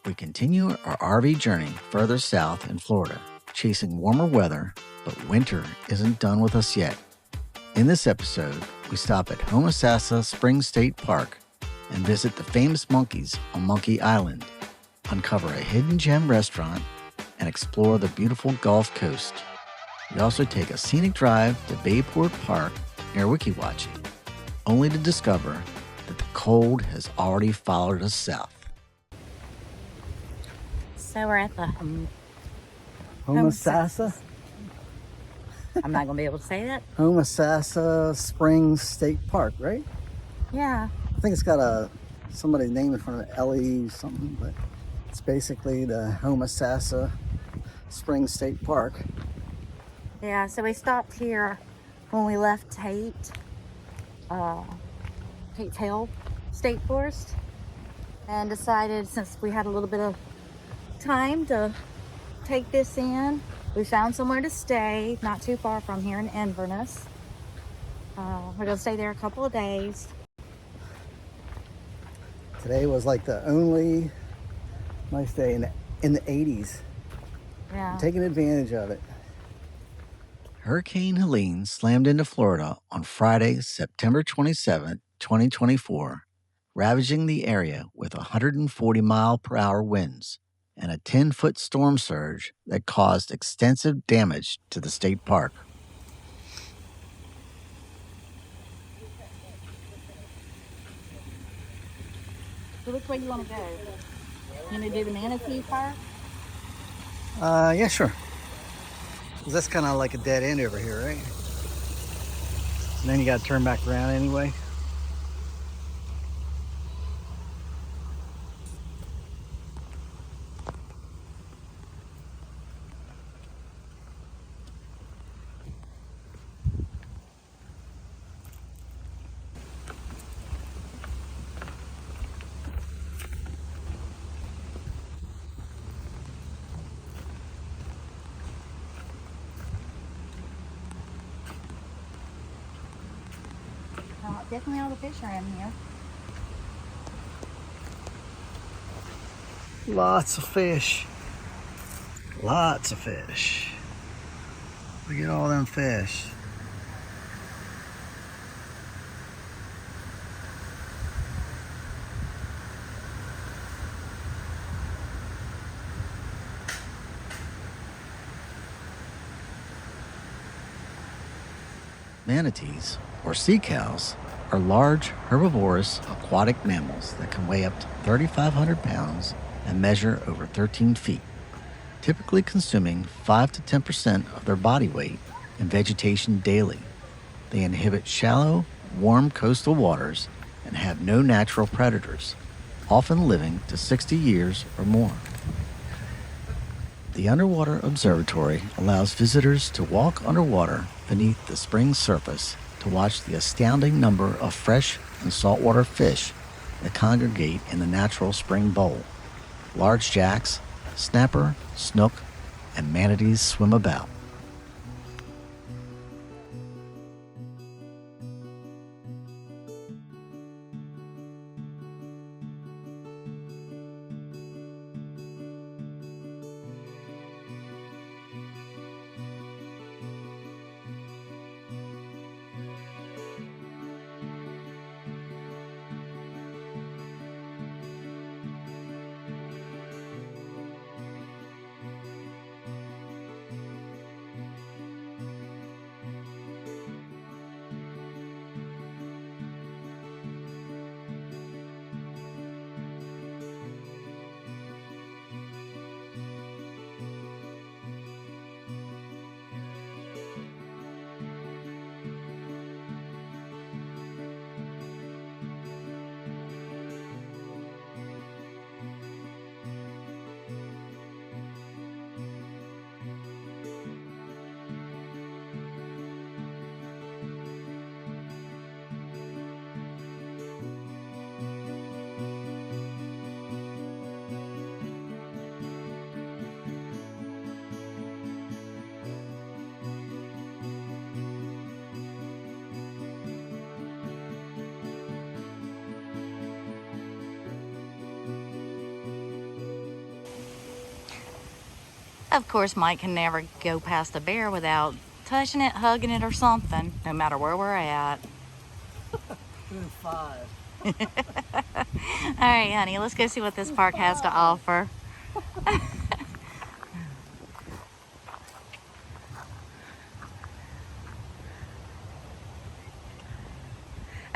We continue our RV journey further south in Florida, chasing warmer weather, but winter isn't done with us yet. In this episode, we stop at Homosassa Springs State Park and visit the famous monkeys on Monkey Island, uncover a hidden gem restaurant, and explore the beautiful Gulf Coast. We also take a scenic drive to Bayport Park near Weeki Wachee, only to discover that the cold has already followed us south. So we're at the Homosassa? I'm not going to be able to say that. Homosassa Springs State Park, right? Yeah. I think it's got somebody's name in front of it, Ellie something, but it's basically the Homosassa Springs State Park. Yeah, so we stopped here when we left Tate's Hill State Forest and decided, since we had a little bit of time, to take this in. We found somewhere to stay not too far from here in Inverness. We're going to stay there a couple of days. Today was like the only nice day in the 80s. Yeah. I'm taking advantage of it. Hurricane Helene slammed into Florida on Friday, September 27, 2024, ravaging the area with 140-mile-per-hour winds and a 10-foot storm surge that caused extensive damage to the state park. So which way you want to go? You want to do the Manatee Park? Yeah, sure. 'Cause that's kind of like a dead end over here, right? And then you got to turn back around anyway. Definitely all the fish are in here. Lots of fish. Lots of fish. Look at all them fish. Manatees, or sea cows, are large, herbivorous aquatic mammals that can weigh up to 3,500 pounds and measure over 13 feet, typically consuming 5 to 10% of their body weight in vegetation daily. They inhabit shallow, warm coastal waters and have no natural predators, often living to 60 years or more. The Underwater Observatory allows visitors to walk underwater beneath the spring's surface to watch the astounding number of fresh and saltwater fish that congregate in the natural spring bowl. Large jacks, snapper, snook, and manatees swim about. Of course, Mike can never go past a bear without touching it, hugging it, or something, no matter where we're at. Doing 5. All right, honey, let's go see what this park has to offer.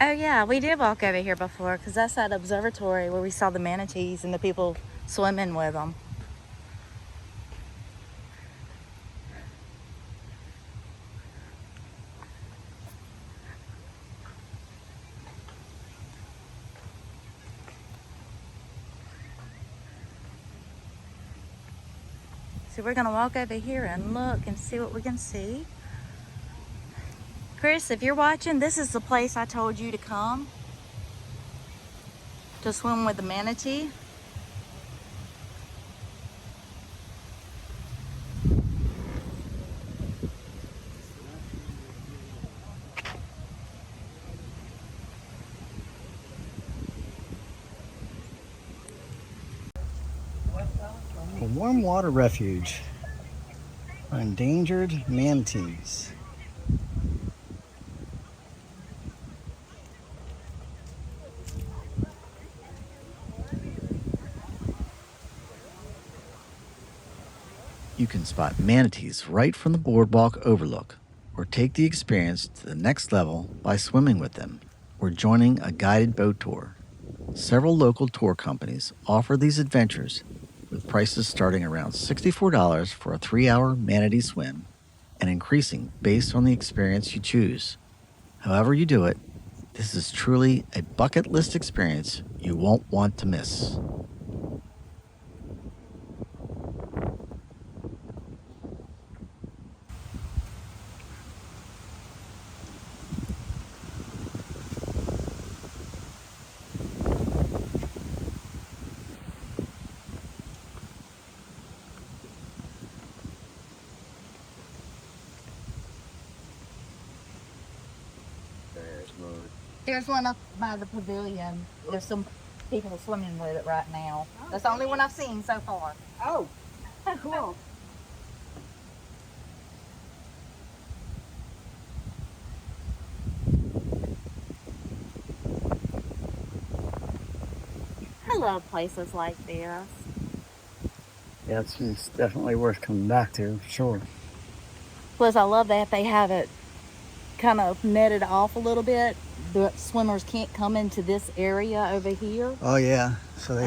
Oh yeah, we did walk over here before because that's that observatory where we saw the manatees and the people swimming with them. So we're gonna walk over here and look and see what we can see. Chris, if you're watching, this is the place I told you to come to swim with the manatee. A warm water refuge for endangered manatees. You can spot manatees right from the boardwalk overlook, or take the experience to the next level by swimming with them or joining a guided boat tour. Several local tour companies offer these adventures with prices starting around $64 for a 3-hour manatee swim and increasing based on the experience you choose. However you do it, this is truly a bucket list experience you won't want to miss. There's one up by the pavilion. There's some people swimming with it right now. That's the only one I've seen so far. Oh, cool. I love places like this. Yeah, it's definitely worth coming back to, for sure. Plus, I love that they have it kind of netted off a little bit. The swimmers can't come into this area over here. Oh yeah, so they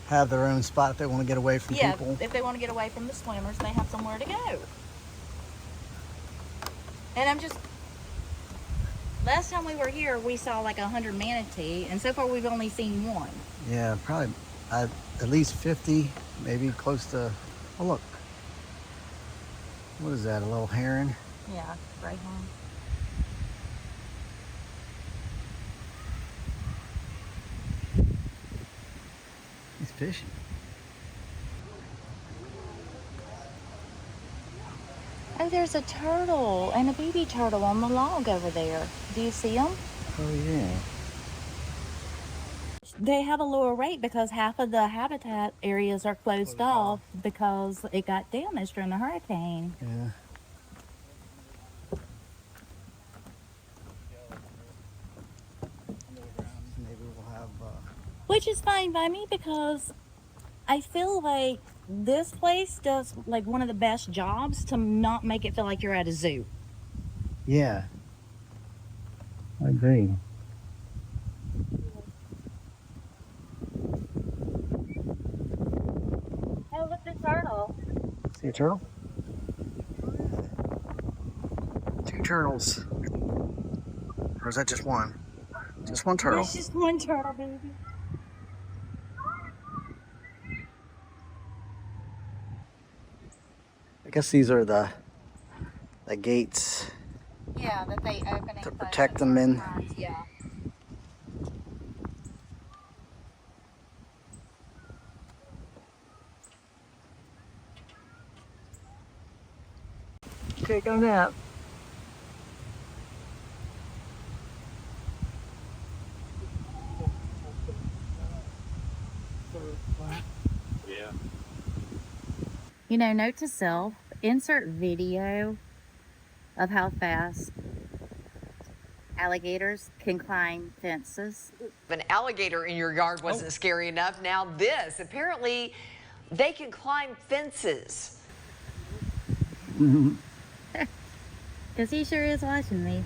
have their own spot if they want to get away from Yeah, people. if they want to get away from the swimmers, they have somewhere to go. And last time we were here, we saw like 100 manatee, and so far we've only seen one. Yeah, probably at least 50, maybe close to. Oh look, what is that? A little heron? Yeah, right home. He's fishing. Oh, there's a turtle and a baby turtle on the log over there. Do you see them? Oh yeah. They have a lower rate because half of the habitat areas are closed off because it got damaged during the hurricane. Yeah. Maybe we'll have. Which is fine by me because I feel like this place does like one of the best jobs to not make it feel like you're at a zoo. Yeah. I agree. Oh, look, the turtle. See a turtle? 2 turtles. Or is that just one? Just one turtle. There's just one turtle, baby. I guess these are the gates Yeah, that they open and to close protect at them in. times. Yeah. Take a nap. Yeah. You know, note to self, insert video of how fast alligators can climb fences. An alligator in your yard wasn't scary enough. Now this, apparently they can climb fences. Because he sure is watching me.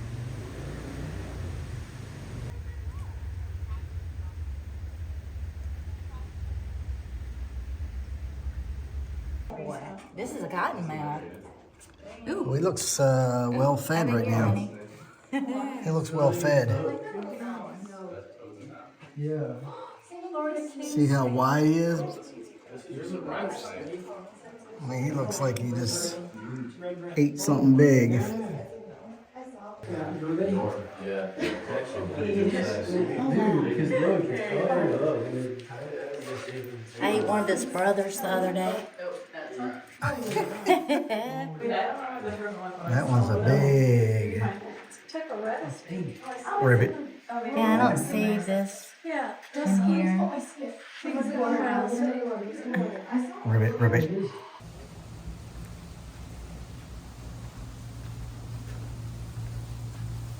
This is a cottonmouth. Ooh. Well, he looks well fed right now. He looks well fed. Yeah. See how wide he is? I mean, he looks like he just ate something big. I ate one of his brothers the other day. That one's a big ribbit. Yeah, I don't see this in here. Ribbit.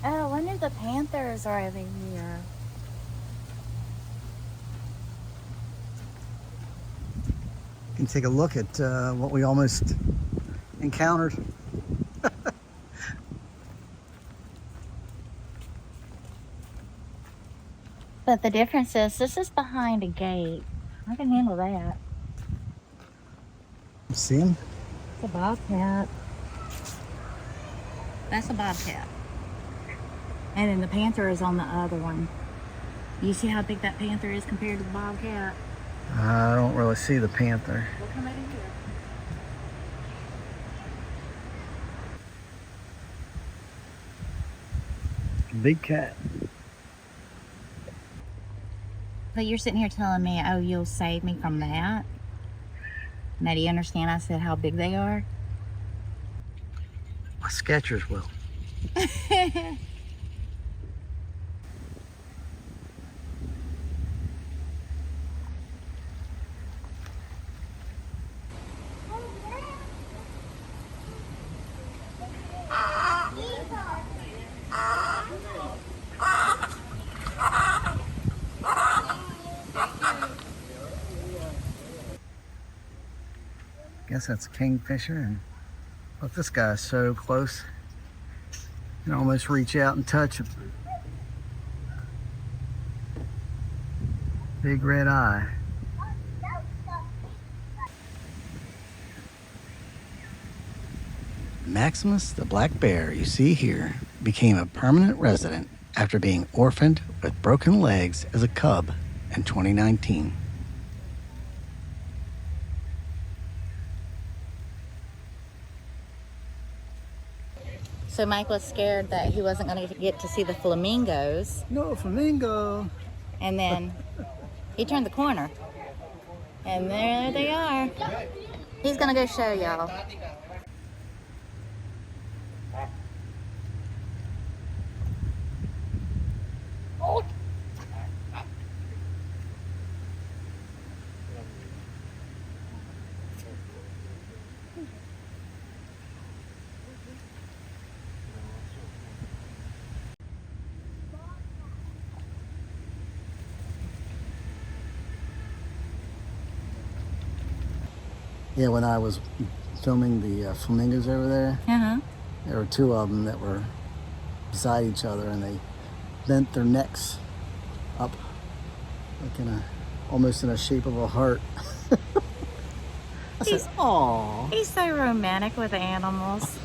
Oh, I wonder if the panthers are over here. You can take a look at what we almost encountered. But the difference is this is behind a gate. I can handle that. See him? It's a bobcat. That's a bobcat. And then the panther is on the other one. You see how big that panther is compared to the bobcat? I don't really see the panther. We'll come over here. Big cat. But you're sitting here telling me, oh, you'll save me from that? Now, do you understand I said how big they are? My Skechers will. Guess that's a kingfisher, and look, this guy's so close. You can almost reach out and touch him. Big red eye. Maximus the black bear you see here became a permanent resident after being orphaned with broken legs as a cub in 2019. So Mike was scared that he wasn't going to get to see the flamingos. No flamingo. And then he turned the corner. And there they are. He's going to go show y'all. Yeah, when I was filming the flamingos over there, there were two of them that were beside each other, and they bent their necks up, like almost in a shape of a heart. I said, "Aw." He's so romantic with animals.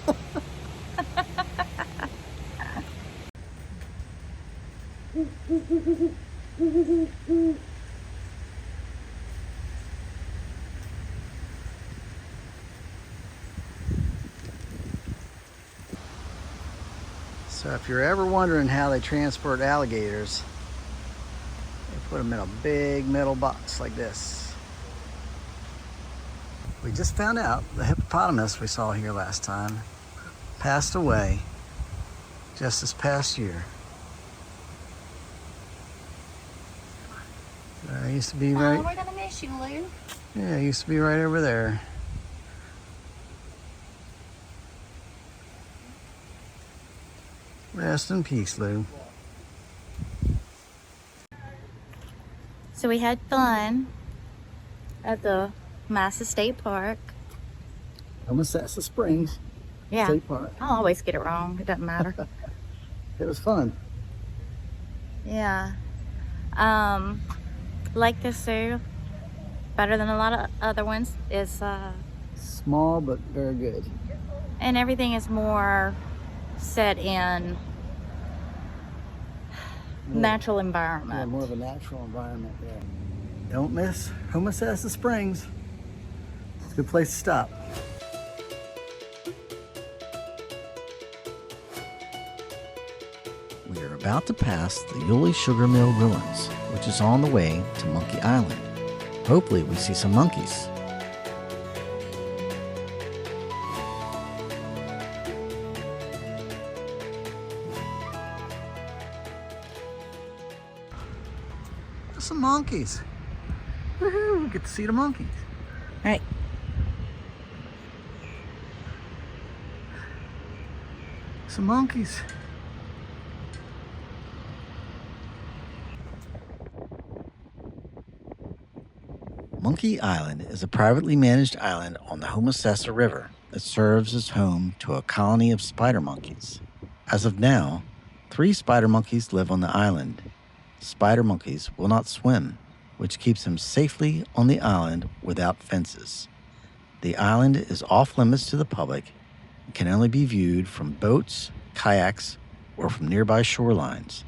So if you're ever wondering how they transport alligators, they put them in a big metal box like this. We just found out the hippopotamus we saw here last time passed away just this past year. It used to be right. Oh, we're gonna miss you, Lou. Yeah, it used to be right over there. Rest in peace, Lou. So we had fun at the Homosassa State Park. Homosassa Springs Yeah, State Park. I'll always get it wrong. It doesn't matter. It was fun. Yeah. Like this zoo, better than a lot of other ones, is Small but very good. and everything is more set in natural environment. Yeah, more of a natural environment there. Don't miss Homosassa Springs. It's a good place to stop. We are about to pass the Yulee Sugar Mill Ruins, which is on the way to Monkey Island. Hopefully we see some monkeys. Some monkeys. Woohoo, we get to see the monkeys. All right. Some monkeys. Monkey Island is a privately managed island on the Homosassa River that serves as home to a colony of spider monkeys. As of now, 3 spider monkeys live on the island. Spider monkeys will not swim, which keeps them safely on the island without fences. The island is off limits to the public and can only be viewed from boats, kayaks, or from nearby shorelines.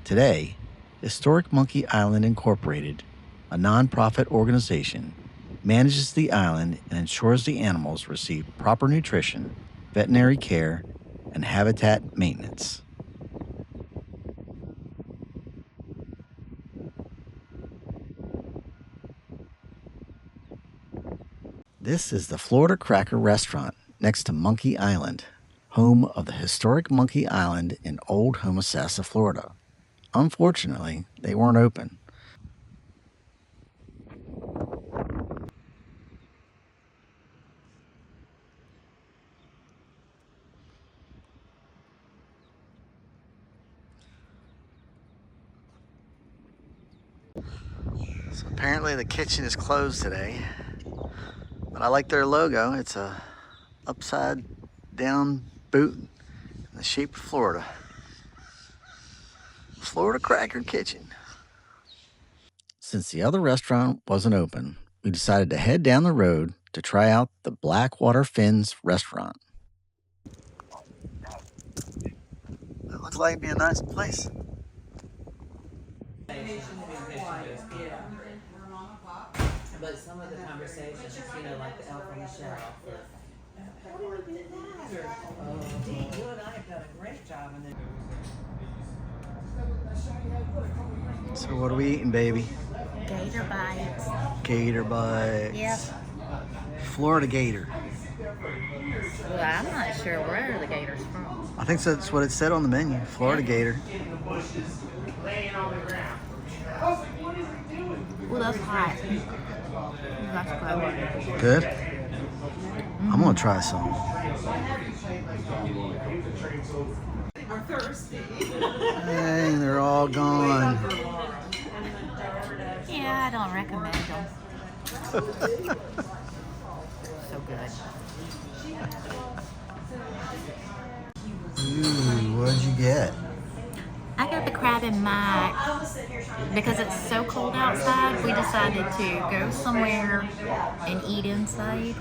Today, Historic Monkey Island Incorporated, a nonprofit organization, manages the island and ensures the animals receive proper nutrition, veterinary care, and habitat maintenance. This is the Florida Cracker Restaurant next to Monkey Island, home of the historic Monkey Island in Old Homosassa, Florida. Unfortunately, they weren't open. So apparently the kitchen is closed today. But I like their logo. It's a upside down boot in the shape of Florida. Florida Cracker Kitchen. Since the other restaurant wasn't open, we decided to head down the road to try out the Blackwater Fins restaurant. It looks like it'd be a nice place. But some of the conversations, you know, like the elf on the shelf. How do we do that? Dee, you and I have done a great job in the. So what are we eating, baby? Gator bites. Gator bites. Yep. Florida gator. Well, I'm not sure where the gator's from. I think that's what it said on the menu. Florida gator. Well, that's hot. That's good. Good? I'm gonna try some. Dang, they're all gone. Yeah, I don't recommend them. So good. Ooh, what'd you get? I got the crab and mac. Because it's so cold outside, we decided to go somewhere and eat inside.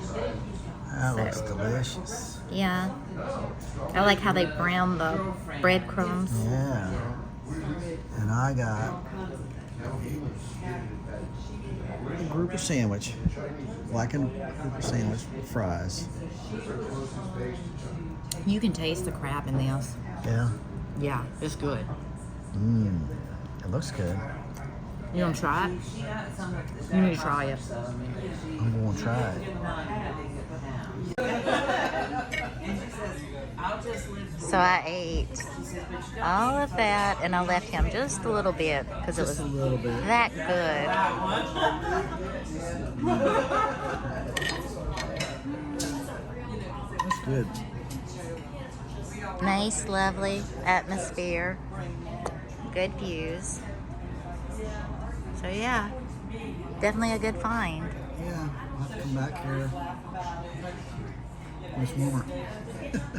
That looks delicious. Yeah. I like how they brown the breadcrumbs. Yeah. And I got a grouper sandwich. Blackened grouper sandwich with fries. You can taste the crab in this. Yeah. Yeah, it's good. Mmm. It looks good. You want to try it? You need to try it. I'm gonna try it. So I ate all of that and I left him just a little bit because it was Just a little bit. that good. That's good. Nice, lovely atmosphere. Good views. So yeah, definitely a good find. Yeah, I'll have to come back here. There's more.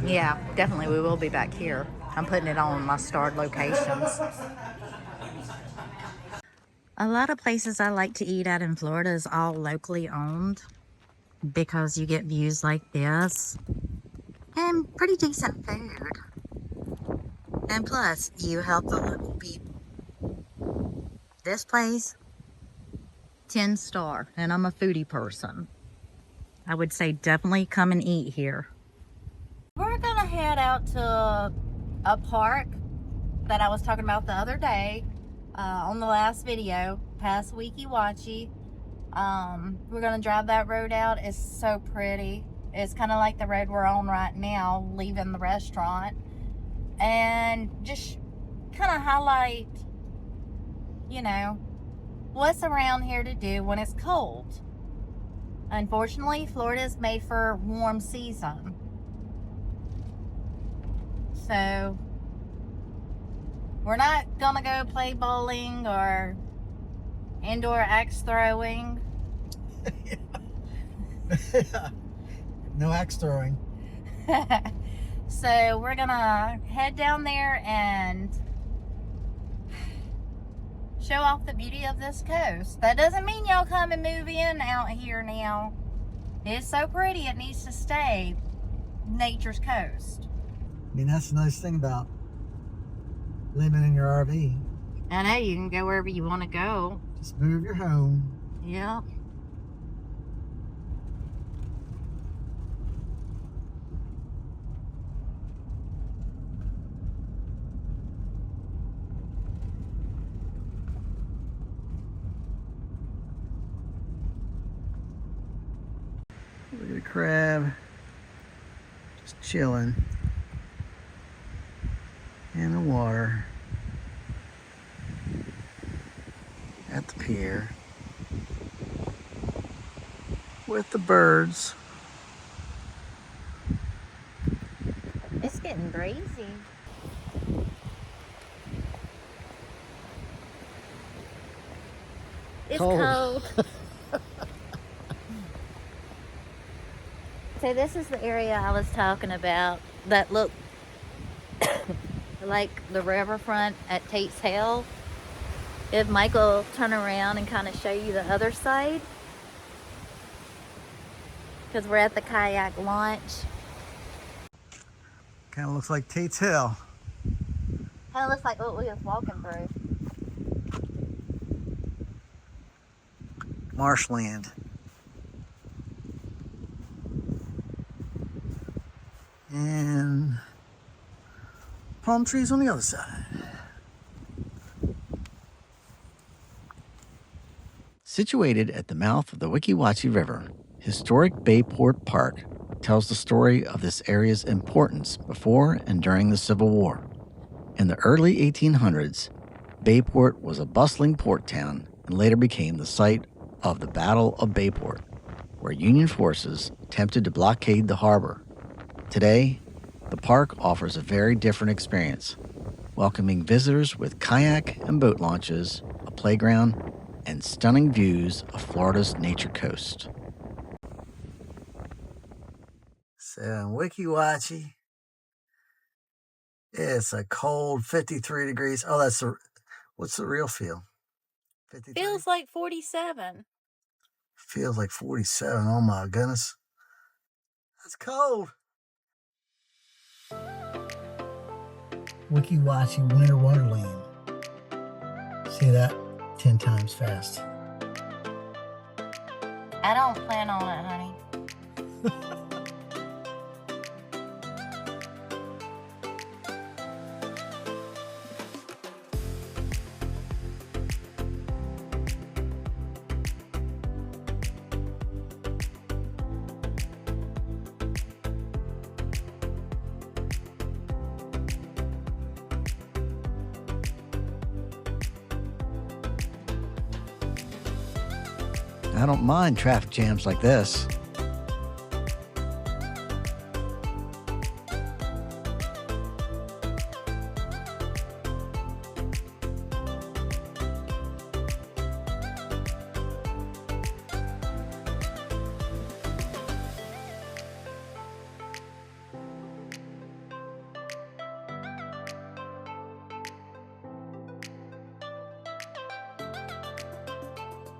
Yeah, definitely we will be back here. I'm putting it on my starred locations. A lot of places I like to eat at in Florida is all locally owned because you get views like this and pretty decent food. And plus, you help the local people. This place, 10 star, and I'm a foodie person. I would say definitely come and eat here. We're gonna head out to a park that I was talking about the other day on the last video, past Weeki Wachee. We're gonna drive that road out. It's so pretty. It's kind of like the road we're on right now, leaving the restaurant, and just kind of highlight, you know, what's around here to do when it's cold. Unfortunately, Florida is made for warm season. So we're not gonna go play bowling or indoor axe throwing. No axe throwing. So we're gonna head down there and show off the beauty of this coast. That doesn't mean y'all come and move in out here now. It's so pretty, it needs to stay nature's coast. I mean, that's the nice thing about living in your RV. I know, you can go wherever you want to go. Just move your home. Yep. Look at the crab. Just chilling in the water at the pier with the birds. It's getting breezy. It's cold. So this is the area I was talking about that looked like the riverfront at Tate's Hell. If Michael turn around and kind of show you the other side, because we're at the kayak launch. Kind of looks like Tate's Hill. Kind of looks like what we was walking through. Marshland. And palm trees on the other side. Situated at the mouth of the Weeki Wachee River, historic Bayport Park tells the story of this area's importance before and during the Civil War. In the early 1800s, Bayport was a bustling port town and later became the site of the Battle of Bayport, where Union forces attempted to blockade the harbor. Today, the park offers a very different experience, welcoming visitors with kayak and boat launches, a playground, and stunning views of Florida's nature coast. So in Weeki Wachee, it's a cold 53 degrees. Oh, what's the real feel? 53? Feels like 47. Feels like 47. Oh my goodness. That's cold. Weeki Wachee Winter Wonderland. See that 10 times fast. I don't plan on it, honey. I don't mind traffic jams like this.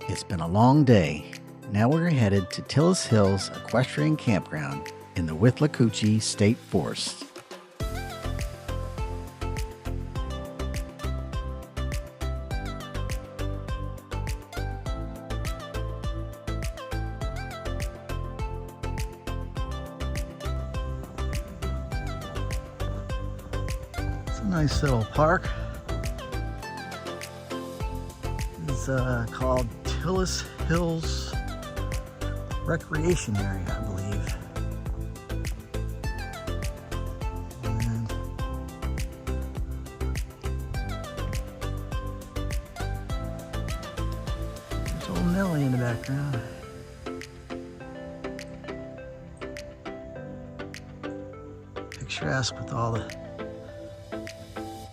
It's been a long day. Now we're headed to Tillis Hills Equestrian Campground in the Weeki Wachee State Forest. It's a nice little park. It's called Tillis Hills Recreation Area, I believe. And there's old Nellie in the background. Picturesque with all the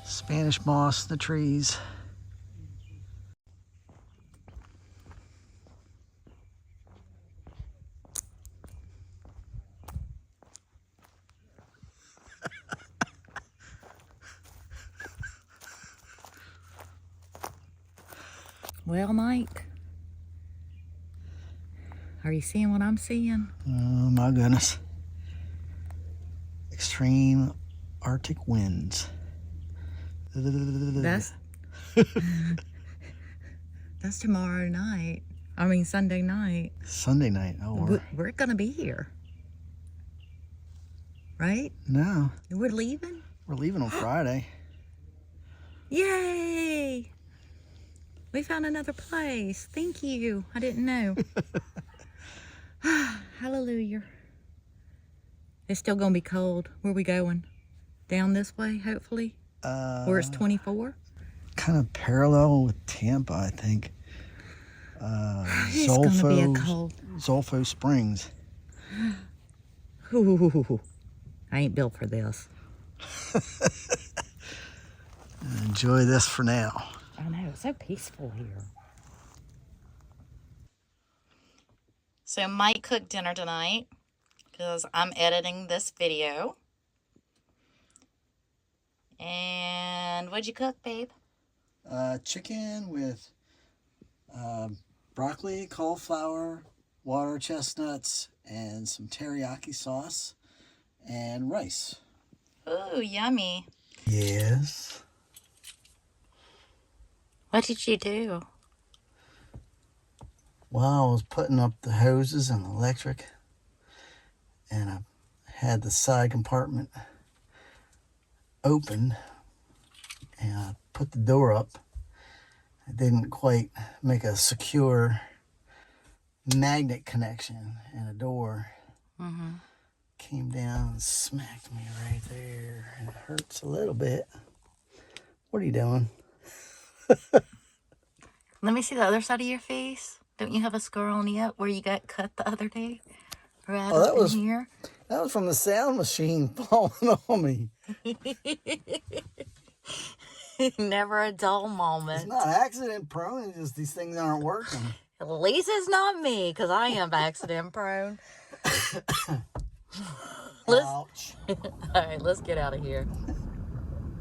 Spanish moss in the trees. Well, Mike, are you seeing what I'm seeing? Oh my goodness. Extreme Arctic winds. That's tomorrow night. I mean Sunday night. Sunday night. Oh, We're gonna be here, right? no, We're leaving. we're leaving on Friday. Yay! We found another place. Thank you. I didn't know. Hallelujah. It's still gonna be cold. Where we going? Down this way, hopefully. Where it's 24. Kind of parallel with Tampa, I think. It's gonna be a cold. Zolfo Springs. Ooh, I ain't built for this. Enjoy this for now. I know, it's so peaceful here. So Mike cooked dinner tonight because I'm editing this video. And what'd you cook, babe? Chicken with broccoli, cauliflower, water chestnuts, and some teriyaki sauce, and rice. Ooh, yummy. Yes. What did you do? Well, I was putting up the hoses and the electric, and I had the side compartment open, and I put the door up. I didn't quite make a secure magnet connection, and the door came down and smacked me right there, and it hurts a little bit. What are you doing? Let me see the other side of your face. Don't you have a scar on it where you got cut the other day? Right Oh, that up was in here? That was from the sound machine falling on me. Never a dull moment. It's not accident prone, it's just these things aren't working. At least it's not me, because I am accident prone. Ouch. All right, let's get out of here.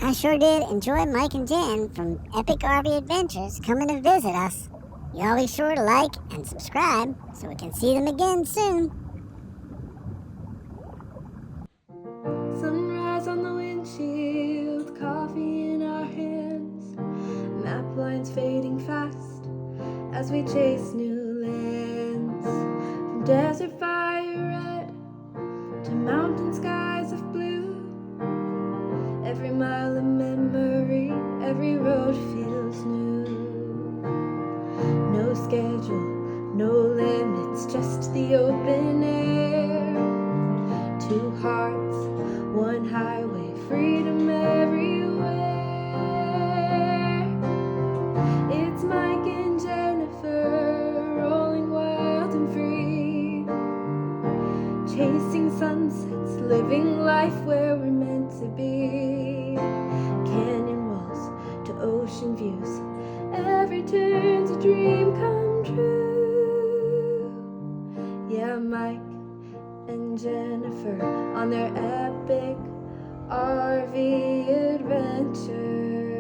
I sure did enjoy Mike and Jen from Epic RV Adventures coming to visit us. Y'all be sure to like and subscribe so we can see them again soon. Sunrise on the windshield, coffee in our hands, map lines fading fast as we chase new lands. From desert fire red to mountain skies of blue, every mile a memory, every road feels new. No schedule, no limits, just the open air. Two hearts, one highway, freedom everywhere. It's Mike and Jennifer, rolling wild and free, chasing sunsets, living life where we're meant to be. Canyon walls to ocean views, every turn's a dream come true. Yeah, Mike and Jennifer on their epic RV adventure.